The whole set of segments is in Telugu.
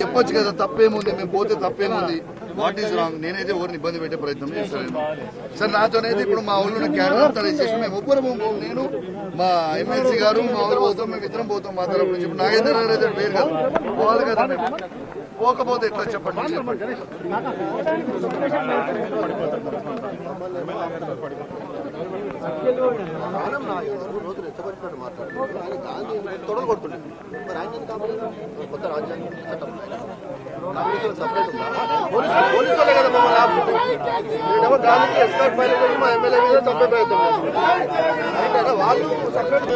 చెప్పొచ్చు కదా, తప్పేముంది, మేము పోతే తప్పేముంది, వాట్ ఈస్ రాంగ్. నేనైతే ఎవరిని ఇబ్బంది పెట్టే ప్రయత్నం చేస్తాను సార్. నాతోనైతే ఇప్పుడు మా ఊళ్ళో క్యాడర్ అంతా రిజిస్ట్రేషన్ మేము ఒక్కరు, నేను మా ఎమ్మెల్సీ గారు మా ఊరు పోతాం, మేము ఇద్దరం పోతాం మా తరపు నుంచి. ఇప్పుడు నాగేంద్ర గారు అయితే వేరు కదా, పోవాలి కదా. మేము పోకపోతే ఎట్లా చెప్పండి. రోజు రెచ్చగొట్టినట్టు మాట్లాడుతున్నారు. ఆయన గాంధీ తొడలు కొడుతుండే మరి ఆయన కొత్త రాజ్యాంగం చట్టం సపరేట్ ఉందా? పోలీసులే కదా మమ్మల్ని ఆపుతుంటే గాంధీకి ఎస్కాట్ పైలట్ మా ఎమ్మెల్యే మీద చంపే ప్రయత్నం చేస్తున్నారు. వాళ్ళు సపరేట్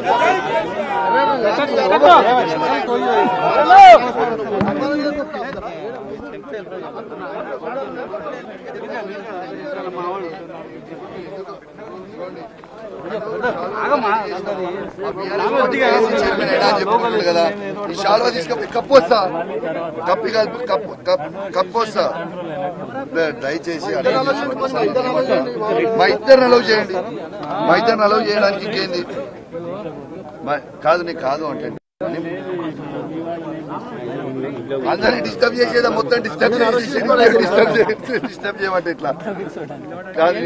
కదా. ఈ శాల్వా తీసుకొని కప్పొస్తా, కప్పొస్తా. దయచేసి మా ఇద్దరిని అలౌ చేయండి, మా ఇద్దరిని అలౌ చేయడానికి ఇంకేంది కాదు. నీకు కాదు అంటే అందరినీ డిస్టర్బ్ చేసేదా, మొత్తం డిస్టర్బ్ చేయమంటే ఇట్లా కాదు.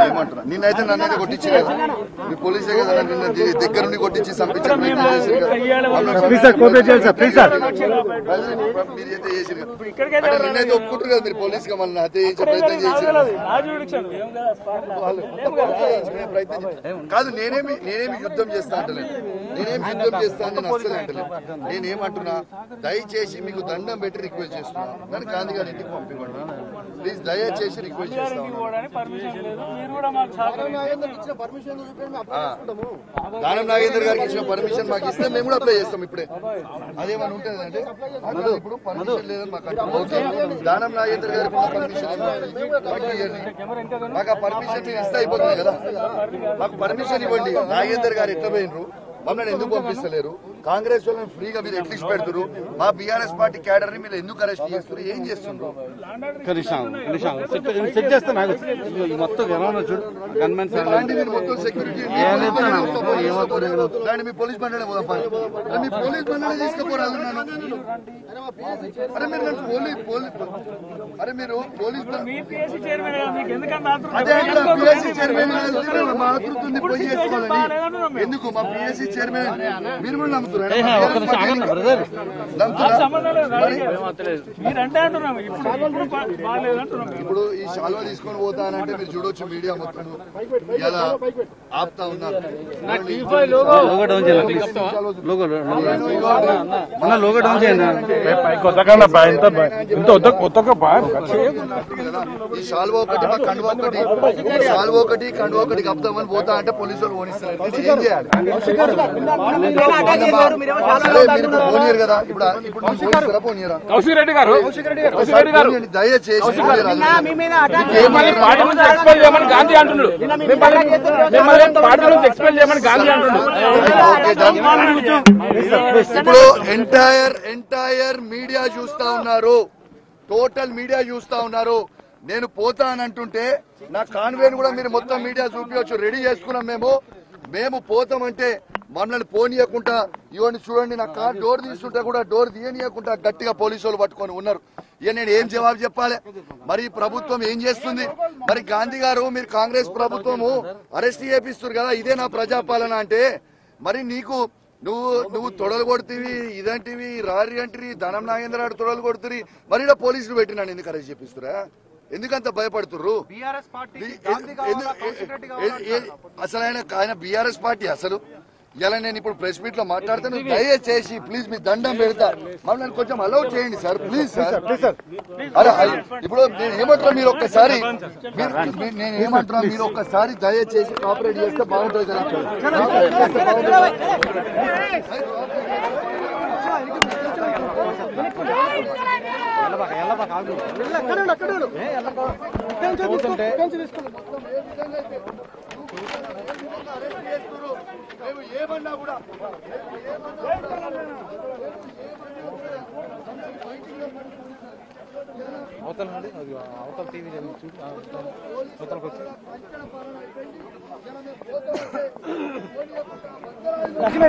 ఏమంటున్నా, నిన్నైతే నన్నైతే కొట్టించి కదా, మీ పోలీసే కదా నిన్న దగ్గర నుండి కొట్టించి చంపించే ప్రయత్నం చేశారు కదా. మీరైతే చేసారు కదా, నిన్నైతే ఒప్పుకుంటారు కదా మీరు పోలీస్ గా, మళ్ళీ హత్య చేసే ప్రయత్నం చేశారు ప్రయత్నం కాదు. నేనేమి యుద్ధం చేస్తా అంటలేదు, నేనేమి యుద్ధం చేస్తా అని నేను అస్సలు అంటలేదు. నేనేమంటున్నా, దయచేసి మీకు దండం పెట్టి రిక్వెస్ట్ చేస్తున్నా, నన్ను గాంధీ గారి ఇంటికి పంపివ్వండి ప్లీజ్, దయచేసి రిక్వెస్ట్ చేస్తాను. దానం నాగేందర్ గారికి ఇచ్చిన పర్మిషన్ మాకు ఇస్తే మేము కూడా అప్లై చేస్తాం ఇప్పుడే. అదేమన్నా ఉంటుంది అంటే ఇప్పుడు పర్మిషన్ లేదని మాకు దానం నాగేందర్ గారికి పర్మిషన్ మాకు ఆ పర్మిషన్ మీరు ఇస్తే అయిపోతుంది కదా. మాకు పర్మిషన్ ఇవ్వండి. నాగేందర్ గారు ఎట్లా పోయినరు, మమ్మల్ని ఎందుకు పంపిస్తలేరు, కాంగ్రెస్ వాళ్ళని ఫ్రీగా మీరు ఎట్లీస్ట్ పెడుతున్నారు, మా బీఆర్ఎస్ పార్టీ క్యాడర్ ని మీరు ఎందుకు అరెస్ట్ చేస్తున్నారు, ఏం చేస్తున్నారు? మొత్తం సెక్యూరిటీ మీ పోలీస్ బండి పోదాం, మీ పోలీస్ బండి తీసుకుపోరాదు. అరే మీరు అరే మీరు పోలీస్ మా ఆతృతుంది పోయి చేసుకోవాలని ఎందుకు? మా పిఎస్సీ చైర్మన్ మీరు కూడా నమ్ముతున్నారు. ఇప్పుడు ఈ శాల్వా తీసుకొని పోతానంటే మీరు చూడొచ్చు, మీడియా మొత్తం ఇలా ఆపుతా ఉన్నారు. ఈ శాల్వా ఒకటి, మా కండువా ఒకటి, శాల్వా ఒకటి కండువా ఒకటి కప్తామని పోతా అంటే పోలీసులు ఓనిస్తారు. ఏం చేయాలి? పోనీయరు కదా. ఇప్పుడు పోనీయరా? దయచేసి ఇప్పుడు ఎంటైర్ మీడియా చూస్తా ఉన్నారు, టోటల్ మీడియా చూస్తా ఉన్నారు. నేను పోతా అని అంటుంటే నా కాన్వేని కూడా మీరు మొత్తం మీడియా చూపించవచ్చు, రెడీ చేసుకున్నాం. మేము పోతామంటే మమ్మల్ని పోనీయకుండా ఇవన్నీ చూడండి, నా కార్ డోర్ తీస్తుంటే కూడా డోర్ తీయనీయకుండా గట్టిగా పోలీసు వాళ్ళు పట్టుకొని ఉన్నారు. ఇక నేను ఏం జవాబు చెప్పాలి? మరి ప్రభుత్వం ఏం చేస్తుంది? మరి గాంధీ గారు, మీరు కాంగ్రెస్ ప్రభుత్వము అరెస్ట్ చేపిస్తారు కదా, ఇదే నా ప్రజాపాలన అంటే మరి నీకు నువ్వు తొడలు కొడుతీవి, ఇదంటివి రారి అంటివి, ధనం నాగేంద్ర తొడలు కొడుతుంది, మరి పోలీసులు పెట్టినాను ఎందుకు అరెస్ట్ చేపిస్తురా? ఎందుకంత భయపడుతుర్రు? అసలు ఆయన బీఆర్ఎస్ పార్టీ అసలు ఇలా నేను ఇప్పుడు ప్రెస్ మీట్ లో మాట్లాడతాను. దయచేసి ప్లీజ్ మీ దండం పెడతా, మమ్మల్ని కొంచెం అలౌ చేయండి సార్, ప్లీజ్ సార్. అరే ఇప్పుడు నేను ఏమంటున్నా, మీరు ఒక్కసారి నేను ఏమంటున్నా, మీరు ఒక్కసారి దయచేసి కోఆపరేట్ చేస్తే బాగుంటుంది కదా. ఏమన్నా కూడా అవతల నుండి అవతల టీవీ చూసి అవతలకు వచ్చి లక్ష్మీ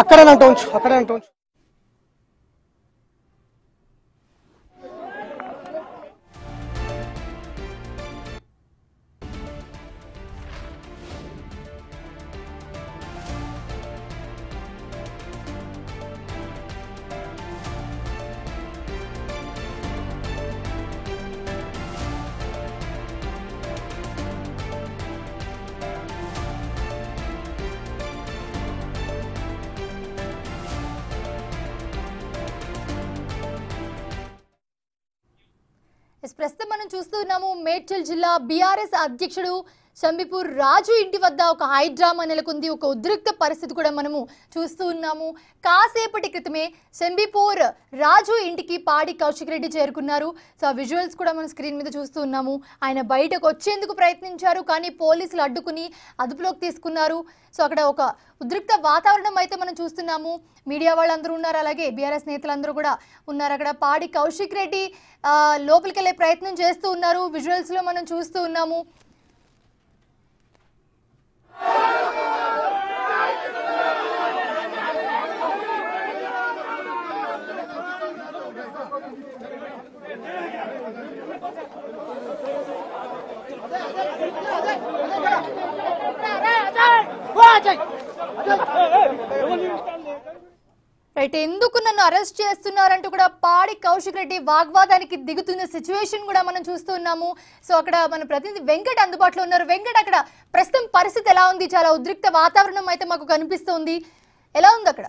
అక్కడే ఉంచు. ప్రస్తుతం మనం చూస్తున్నాము మేడ్చల్ జిల్లా బీఆర్ఎస్ అధ్యక్షుడు శంబీపూర్ రాజు ఇంటి వద్ద ఒక హైడ్రామా నెలకొంది. ఒక ఉద్రిక్త పరిస్థితి కూడా మనము చూస్తూ ఉన్నాము. కాసేపటి క్రితమే శంబీపూర్ రాజు ఇంటికి పాడి కౌశిక్ రెడ్డి చేరుకున్నారు. సో ఆ విజువల్స్ కూడా మనం స్క్రీన్ మీద చూస్తూ ఉన్నాము. ఆయన బయటకు వచ్చేందుకు ప్రయత్నించారు, కానీ పోలీసులు అడ్డుకుని అదుపులోకి తీసుకున్నారు. సో అక్కడ ఒక ఉద్రిక్త వాతావరణం అయితే మనం చూస్తున్నాము. మీడియా వాళ్ళందరూ ఉన్నారు, అలాగే బీఆర్ఎస్ నేతలందరూ కూడా ఉన్నారు. అక్కడ పాడి కౌశిక్ రెడ్డి లోపలికి వెళ్ళే ప్రయత్నం చేస్తూ ఉన్నారు. విజువల్స్లో మనం చూస్తూ ఉన్నాము. రైట్, ఎందుకు నన్ను అరెస్ట్ చేస్తున్నారంటూ కూడా పాడి కౌశిక్ రెడ్డి వాగ్వాదానికి దిగుతున్న సిచ్యువేషన్ కూడా మనం చూస్తూ ఉన్నాము. సో అక్కడ మన ప్రతినిధి వెంకట్ అందుబాటులో ఉన్నారు. వెంకట్, అక్కడ ప్రస్తుతం పరిస్థితి ఎలా ఉంది? చాలా ఉద్రిక్త వాతావరణం అయితే మాకు కనిపిస్తుంది. ఎలా ఉంది అక్కడ?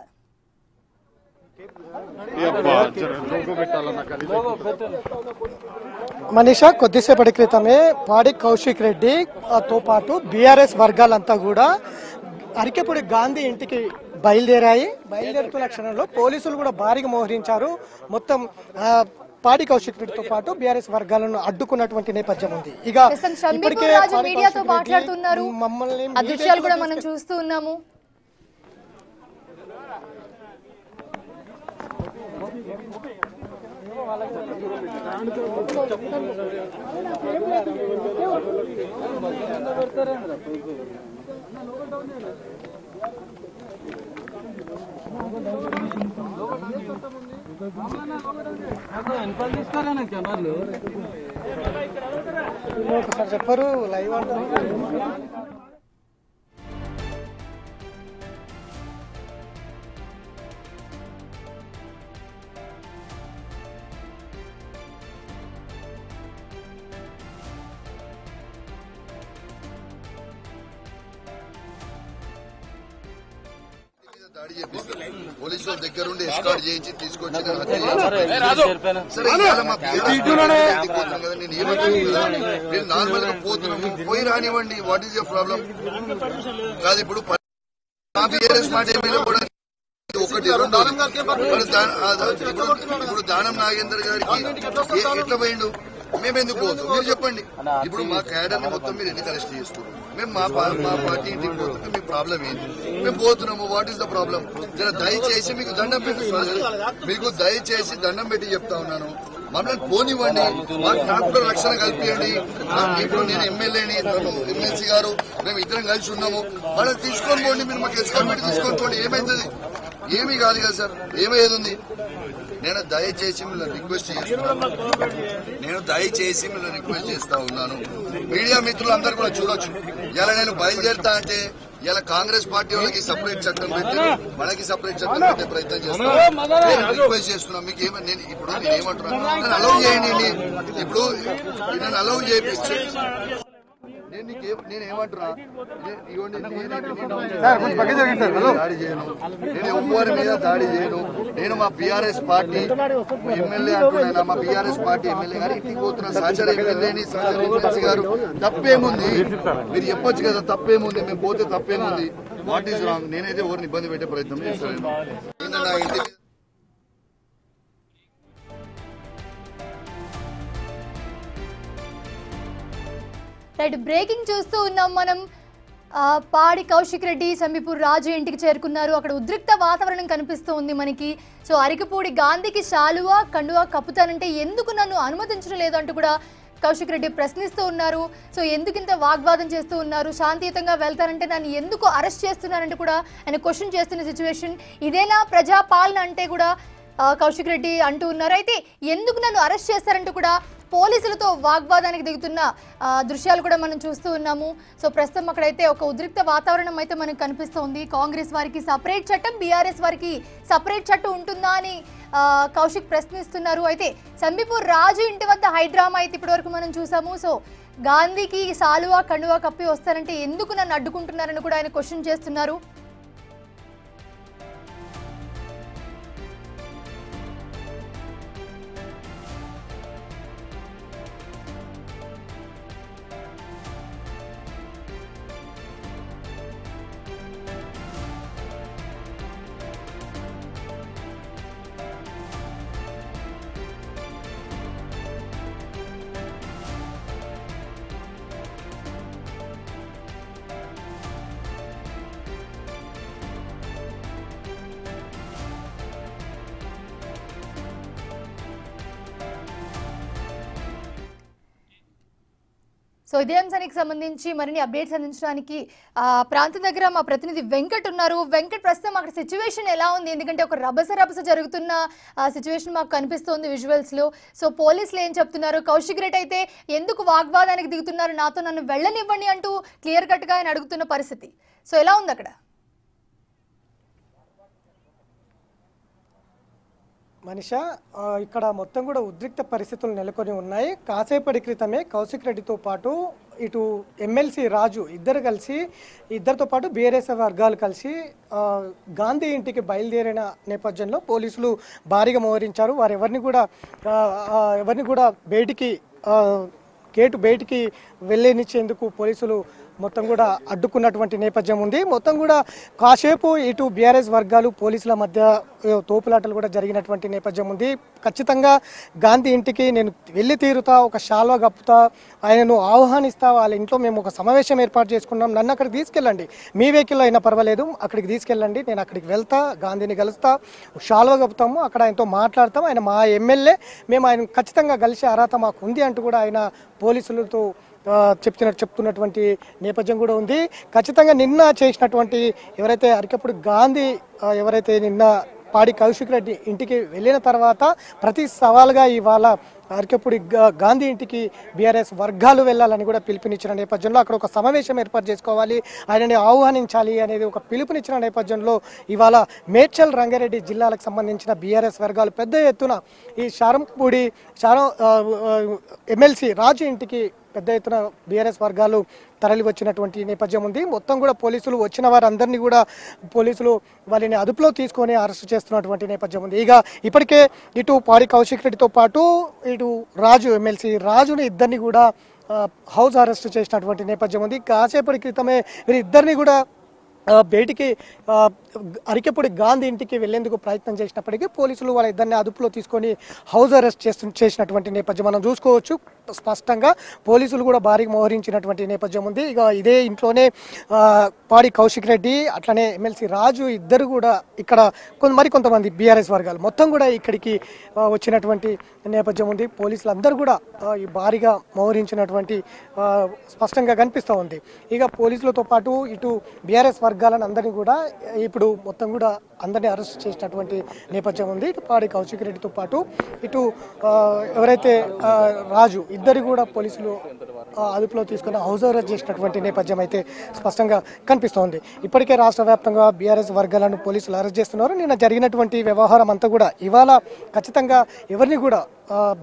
మనీషా, కొద్దిసేపటి క్రితమే పాడి కౌశిక్ రెడ్డితో పాటు బీఆర్ఎస్ వర్గాలంతా కూడా అరికెపూడి గాంధీ ఇంటికి బయలుదేరుతున్న క్షణంలో పోలీసులు కూడా భారీగా మోహరించారు. మొత్తం పాడి కౌశిక్ రెడ్డితో పాటు బీఆర్ఎస్ వర్గాలను అడ్డుకున్నటువంటి నేపథ్యం ఉంది. ఇక మీడియాతో మాట్లాడుతున్నారు, మమ్మల్ని ఆ దృశ్యాలు కూడా మనం చూస్తూ ఉన్నాము. ఒకసారి చెప్పరు లైవ్ అంటున్నారు. దాడి చేపిస్తారు పోలీసుల దగ్గరుండి ఎస్కార్ట్ చేయించి తీసుకొచ్చి నేను నార్మల్ గా పోతున్నాము, పోయి రానివ్వండి. What is your problem? కాదు, ఇప్పుడు బీఆర్ఎస్ మాట ఎమ్మెల్యే కూడా ఒకటి ఇప్పుడు దానం నాగేందర్ గారికి ఎట్లా పోయిండు? మేమెందుకు పోతాం? మీరు చెప్పండి. ఇప్పుడు మా క్యాడర్ ని మొత్తం మీరు ఎందుకు అరెస్ట్ చేస్తున్నారు? మేము మా పార్టీ ఇంటికి పోతుంటే మీ ప్రాబ్లం ఏంటి? మేము పోతున్నాము, వాట్ ఈస్ ద ప్రాబ్లం? దయచేసి మీకు దండం పెట్టి చెప్తా ఉన్నాను, మమ్మల్ని పోనివ్వండి, నాకు కూడా రక్షణ కల్పియండి. ఇప్పుడు నేను ఎమ్మెల్యేని, ఎమ్మెల్సీ గారు, మేము ఇద్దరం కలిసి ఉన్నాము. వాళ్ళని తీసుకొని పోండి, మీరు మాకు ఎస్కార్ట్ తీసుకొని పోండి. ఏమైతుంది? ఏమీ కాదు కదా సార్, ఏమయ్యేది ఉంది? నేను దయచేసి మిమ్మల్ని రిక్వెస్ట్ చేస్తా ఉన్నాను. మీడియా మిత్రులందరూ కూడా చూడొచ్చు. ఇలా నేను బయలుదేరుతా అంటే ఇలా కాంగ్రెస్ పార్టీ వాళ్ళకి సపరేట్ చట్టం పెట్టి మనకి సపరేట్ చట్టం పెట్టే ప్రయత్నం చేస్తాను. నేను రిక్వెస్ట్ చేస్తున్నాను. మీకు ఇప్పుడు నేను ఏమంటున్నాను, నన్ను అలౌ చేయండి. ఇప్పుడు నన్ను అలౌ చేయించి నేను ఏమంటున్నా, దాడి చేయను, నేను ఎవ్వరి మీద దాడి చేయను. నేను మా బీఆర్ఎస్ పార్టీ ఎమ్మెల్యే అంటున్నాను, మా బీఆర్ఎస్ పార్టీ ఎమ్మెల్యే గారు ఇంటికి పోతున్న సహచర ఎమ్మెల్యేని, సహచర ఎమ్మెల్సీ గారు, తప్పేముంది? మీరు చెప్పొచ్చు కదా, తప్పేముంది? మేము పోతే తప్పేముంది? What is wrong? నేనైతే ఎవరిని ఇబ్బంది పెట్టే ప్రయత్నం చేస్తాను. నా ఇంటికి రైట్, బ్రేకింగ్ చూస్తూ ఉన్నాం మనం. పాడి కౌశిక్ రెడ్డి శంబీపూర్ రాజు ఇంటికి చేరుకున్నారు. అక్కడ ఉద్రిక్త వాతావరణం కనిపిస్తూ ఉంది మనకి. సో అరికపూడి గాంధీకి శాలువా కండువా కప్పుతానంటే ఎందుకు నన్ను అనుమతించడం లేదు అంటూ కూడా కౌశిక్ రెడ్డి ప్రశ్నిస్తూ ఉన్నారు. సో ఎందుకు ఇంత వాగ్వాదం చేస్తూ ఉన్నారు, శాంతియుతంగా వెళ్తారంటే దాన్ని ఎందుకు అరెస్ట్ చేస్తున్నారంటే కూడా ఆయన క్వశ్చన్ చేస్తున్న సిచ్యువేషన్. ఇదేనా ప్రజాపాలన అంటే కూడా కౌశిక్ రెడ్డి అంటూ ఉన్నారు. అయితే ఎందుకు నన్ను అరెస్ట్ చేస్తారంటూ కూడా పోలీసులతో వాగ్వాదానికి దిగుతున్న దృశ్యాలు కూడా మనం చూస్తూ ఉన్నాము. సో ప్రస్తుతం అక్కడైతే ఒక ఉద్రిక్త వాతావరణం అయితే మనకు కనిపిస్తోంది. కాంగ్రెస్ వారికి సపరేట్ చట్టం, బీఆర్ఎస్ వారికి సపరేట్ చట్టం ఉంటుందా అని కౌశిక్ ప్రశ్నిస్తున్నారు. అయితే సంబీపూర్ రాజు ఇంటి వద్ద హైడ్రామా అయితే ఇప్పటివరకు మనం చూసాము. సో గాంధీకి సాలువా కండువా కప్పి వస్తారంటే ఎందుకు నన్ను అడ్డుకుంటున్నారని కూడా ఆయన క్వశ్చన్ చేస్తున్నారు. సో ఇదే అంశానికి సంబంధించి మరిన్ని అప్డేట్స్ అందించడానికి ప్రాంతం దగ్గర మా ప్రతినిధి వెంకట్ ఉన్నారు. వెంకట్, ప్రస్తుతం అక్కడ సిచ్యువేషన్ ఎలా ఉంది? ఎందుకంటే ఒక రభస జరుగుతున్న సిచ్యువేషన్ మాకు కనిపిస్తోంది విజువల్స్ లో. సో పోలీసులు ఏం చెప్తున్నారు? కౌశిక్ రెడ్డి అయితే ఎందుకు వాగ్వాదానికి దిగుతున్నారు, నాతో నన్ను వెళ్ళనివ్వండి అంటూ క్లియర్ కట్ గా ఆయన అడుగుతున్న పరిస్థితి. సో ఎలా ఉంది అక్కడ? మనిష ఇక్కడ మొత్తం కూడా ఉద్రిక్త పరిస్థితులు నెలకొని ఉన్నాయి. కాసేపటి క్రితమే కౌశిక్ రెడ్డితో పాటు ఇటు ఎమ్మెల్సీ రాజు ఇద్దరితో పాటు బీఆర్ఎస్ వర్గాలు కలిసి గాంధీ ఇంటికి బయలుదేరిన నేపథ్యంలో పోలీసులు భారీగా మోహరించారు. వారు ఎవరిని కూడా గేటు బయటికి వెళ్ళనిచ్చేందుకు పోలీసులు మొత్తం కూడా అడ్డుకున్నటువంటి నేపథ్యం ఉంది. మొత్తం కూడా కాసేపు ఇటు బీఆర్ఎస్ వర్గాలు పోలీసుల మధ్య తోపులాటలు కూడా జరిగినటువంటి నేపథ్యం ఉంది. ఖచ్చితంగా గాంధీ ఇంటికి నేను వెళ్ళి తీరుతా, ఒక శాల్వా కప్పుతా, ఆయనను ఆహ్వానిస్తా, వాళ్ళ ఇంట్లో మేము ఒక సమావేశం ఏర్పాటు చేసుకున్నాం, నన్ను అక్కడికి తీసుకెళ్ళండి, మీ వెహికల్లో అయినా పర్వాలేదు అక్కడికి తీసుకెళ్ళండి, నేను అక్కడికి వెళ్తా, గాంధీని కలుస్తా, శాల్వా కప్పుతాము, అక్కడ ఆయనతో మాట్లాడతాం, ఆయన మా ఎమ్మెల్యే, మేము ఆయన ఖచ్చితంగా కలిసి అర్హత మాకు ఉంది అంటూ కూడా ఆయన పోలీసులతో చెప్తున్నటువంటి నేపథ్యం కూడా ఉంది. ఖచ్చితంగా నిన్న చేసినటువంటి ఎవరైతే అరికప్పుడు గాంధీ ఎవరైతే నిన్న పాడి కౌశిక్ రెడ్డి ఇంటికి వెళ్ళిన తర్వాత ప్రతి సవాల్గా ఇవాళ అరికప్పుడు గాంధీ ఇంటికి బీఆర్ఎస్ వర్గాలు వెళ్ళాలని కూడా పిలుపునిచ్చిన నేపథ్యంలో అక్కడ ఒక సమావేశం ఏర్పాటు చేసుకోవాలి, ఆయనని ఆహ్వానించాలి అనేది ఒక పిలుపునిచ్చిన నేపథ్యంలో ఇవాళ మేడ్చల్ రంగారెడ్డి జిల్లాలకు సంబంధించిన బీఆర్ఎస్ వర్గాలు పెద్ద ఎత్తున ఈ ఎమ్మెల్సీ రాజు ఇంటికి పెద్ద ఎత్తున బీఆర్ఎస్ వర్గాలు తరలి వచ్చినటువంటి నేపథ్యం ఉంది. మొత్తం కూడా పోలీసులు వచ్చిన వారందరినీ కూడా పోలీసులు వాళ్ళని అదుపులో తీసుకొని అరెస్ట్ చేస్తున్నటువంటి నేపథ్యం ఉంది. ఇక ఇప్పటికే ఇటు పాడి కౌశిక్ రెడ్డితో పాటు ఇటు ఎమ్మెల్సీ రాజుని ఇద్దరిని కూడా హౌస్ అరెస్ట్ చేసినటువంటి నేపథ్యం ఉంది. కాసేపటి క్రితమే వీరిద్దరిని కూడా బయటికి అరికెప్పుడు గాంధీ ఇంటికి వెళ్లేందుకు ప్రయత్నం చేసినప్పటికీ పోలీసులు వాళ్ళ ఇద్దరిని అదుపులో తీసుకొని హౌస్ అరెస్ట్ చేసినటువంటి నేపథ్యం మనం చూసుకోవచ్చు. స్పష్టంగా పోలీసులు కూడా భారీగా మోహరించినటువంటి నేపథ్యం ఉంది. ఇక ఇదే ఇంట్లోనే పాడి కౌశిక్ రెడ్డి అట్లనే ఎమ్మెల్సీ రాజు ఇద్దరు కూడా ఇక్కడ మరికొంతమంది బీఆర్ఎస్ వర్గాలు మొత్తం కూడా ఇక్కడికి వచ్చినటువంటి నేపథ్యం ఉంది. పోలీసులు అందరూ కూడా ఈ భారీగా మోహరించినటువంటి స్పష్టంగా కనిపిస్తూ ఉంది. ఇక పోలీసులతో పాటు ఇటు బీఆర్ఎస్ వర్గాలను అందరినీ కూడా ఇప్పుడు మొత్తం కూడా అందరినీ అరెస్ట్ చేసినటువంటి నేపథ్యం ఉంది. ఇటు పాడి కౌశిక్ రెడ్డితో పాటు ఇటు ఎవరైతే రాజు ఇద్దరు కూడా పోలీసులు అదుపులో తీసుకుని హౌస్ అరెస్ట్ చేసినటువంటి నేపథ్యం అయితే స్పష్టంగా కనిపిస్తోంది. ఇప్పటికే రాష్ట్ర వ్యాప్తంగా బీఆర్ఎస్ వర్గాలను పోలీసులు అరెస్ట్ చేస్తున్నారు. నిన్న జరిగినటువంటి వ్యవహారం అంతా కూడా ఇవాళ ఖచ్చితంగా ఎవరిని కూడా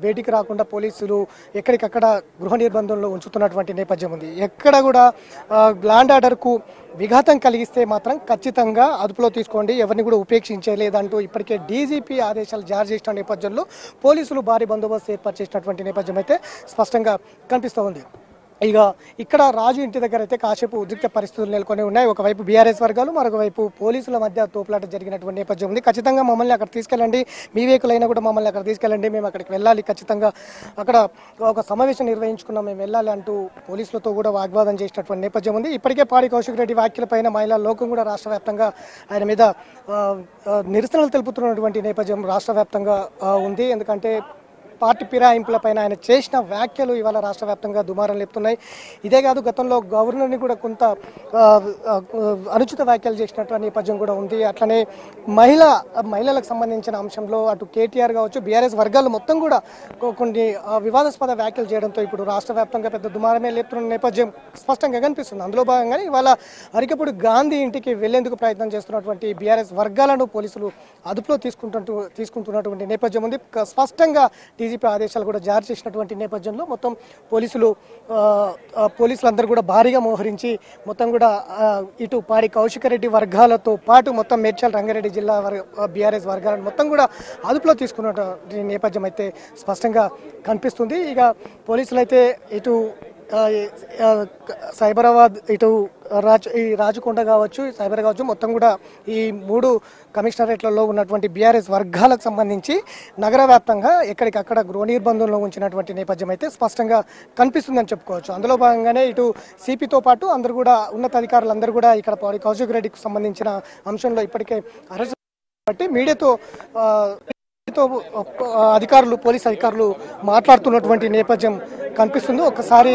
బయటికి రాకుండా పోలీసులు ఎక్కడికక్కడ గృహ నిర్బంధంలో ఉంచుతున్నటువంటి నేపథ్యం ఉంది. ఎక్కడ కూడా ల్యాండ్ ఆర్డర్కు విఘాతం కలిగిస్తే మాత్రం ఖచ్చితంగా అదుపులో తీసుకోండి, ఎవరిని కూడా ఉపేక్షించలేదంటూ ఇప్పటికే డీజీపీ ఆదేశాలు జారీ చేసిన నేపథ్యంలో పోలీసులు భారీ బందోబస్తు ఏర్పాటు చేసినటువంటి నేపథ్యం అయితే స్పష్టంగా కనిపిస్తూ ఉంది. ఇక ఇక్కడ రాజు ఇంటి దగ్గర అయితే కాసేపు ఉద్రిక్త పరిస్థితులు నెలకొని ఉన్నాయి. ఒకవైపు బీఆర్ఎస్ వర్గాలు, మరొక వైపు పోలీసుల మధ్య తోపులాట జరిగినటువంటి నేపథ్యం ఉంది. ఖచ్చితంగా మమ్మల్ని అక్కడ తీసుకెళ్ళండి, మీ వెహికల్ అయినా కూడా మమ్మల్ని అక్కడ తీసుకెళ్ళండి, మేము అక్కడికి వెళ్ళాలి, ఖచ్చితంగా అక్కడ ఒక సమావేశం నిర్వహించుకున్నాం, మేము వెళ్ళాలి అంటూ పోలీసులతో కూడా వాగ్వాదం చేసినటువంటి నేపథ్యం ఉంది. ఇప్పటికే పాడి కౌశిక్ రెడ్డి వ్యాఖ్యలపైన మహిళా లోకం కూడా రాష్ట్ర వ్యాప్తంగా ఆయన మీద నిరసనలు తెలుపుతున్నటువంటి నేపథ్యం రాష్ట్ర వ్యాప్తంగా ఉంది. ఎందుకంటే పార్టీ ఫిరాయింపులపైన ఆయన చేసిన వ్యాఖ్యలు ఇవాళ రాష్ట్ర వ్యాప్తంగా దుమారం లేపుతున్నాయి. ఇదే కాదు, గతంలో గవర్నర్ని కూడా కొంత అనుచిత వ్యాఖ్యలు చేసినటువంటి నేపథ్యం కూడా ఉంది. అట్లనే మహిళలకు సంబంధించిన అంశంలో అటు కేటీఆర్ కావచ్చు, బీఆర్ఎస్ వర్గాలు మొత్తం కూడా కొన్ని వివాదాస్పద వ్యాఖ్యలు చేయడంతో ఇప్పుడు రాష్ట్ర వ్యాప్తంగా పెద్ద దుమారమే లేపుతున్న నేపథ్యం స్పష్టంగా కనిపిస్తుంది. అందులో భాగంగానే ఇవాళ అరికపూడి గాంధీ ఇంటికి వెళ్లేందుకు ప్రయత్నం చేస్తున్నటువంటి బీఆర్ఎస్ వర్గాలను పోలీసులు అదుపులో తీసుకుంటున్నటువంటి నేపథ్యం ఉంది. స్పష్టంగా డీజీపీ ఆదేశాలు కూడా జారీ చేసినటువంటి నేపథ్యంలో మొత్తం పోలీసులందరూ కూడా భారీగా మోహరించి మొత్తం కూడా ఇటు పాడి కౌశిక్ రెడ్డి వర్గాలతో పాటు మొత్తం మేడ్చల్ రంగారెడ్డి జిల్లా బీఆర్ఎస్ వర్గాలను మొత్తం కూడా అదుపులో తీసుకున్న నేపథ్యం అయితే స్పష్టంగా కనిపిస్తుంది. ఇక పోలీసులు అయితే ఇటు సైబరాబాద్, ఇటు రాజకొండ కావచ్చు, సైబర్ కావచ్చు, మొత్తం కూడా ఈ 3 కమిషనరేట్లలో ఉన్నటువంటి బీఆర్ఎస్ వర్గాలకు సంబంధించి నగర వ్యాప్తంగా ఎక్కడికక్కడ గృహ నిర్బంధంలో ఉంచినటువంటి నేపథ్యం అయితే స్పష్టంగా కనిపిస్తుందని చెప్పుకోవచ్చు. అందులో భాగంగానే ఇటు సిపితో పాటు అందరూ కూడా ఉన్నతాధికారులందరూ కూడా ఇక్కడ పాడి కౌశిక్ రెడ్డికి సంబంధించిన అంశంలో ఇప్పటికే అరెస్ట్ బట్టి మీడియాతో పోలీస్ అధికారులు మాట్లాడుతున్నటువంటి నేపథ్యం కనిపిస్తుంది. ఒకసారి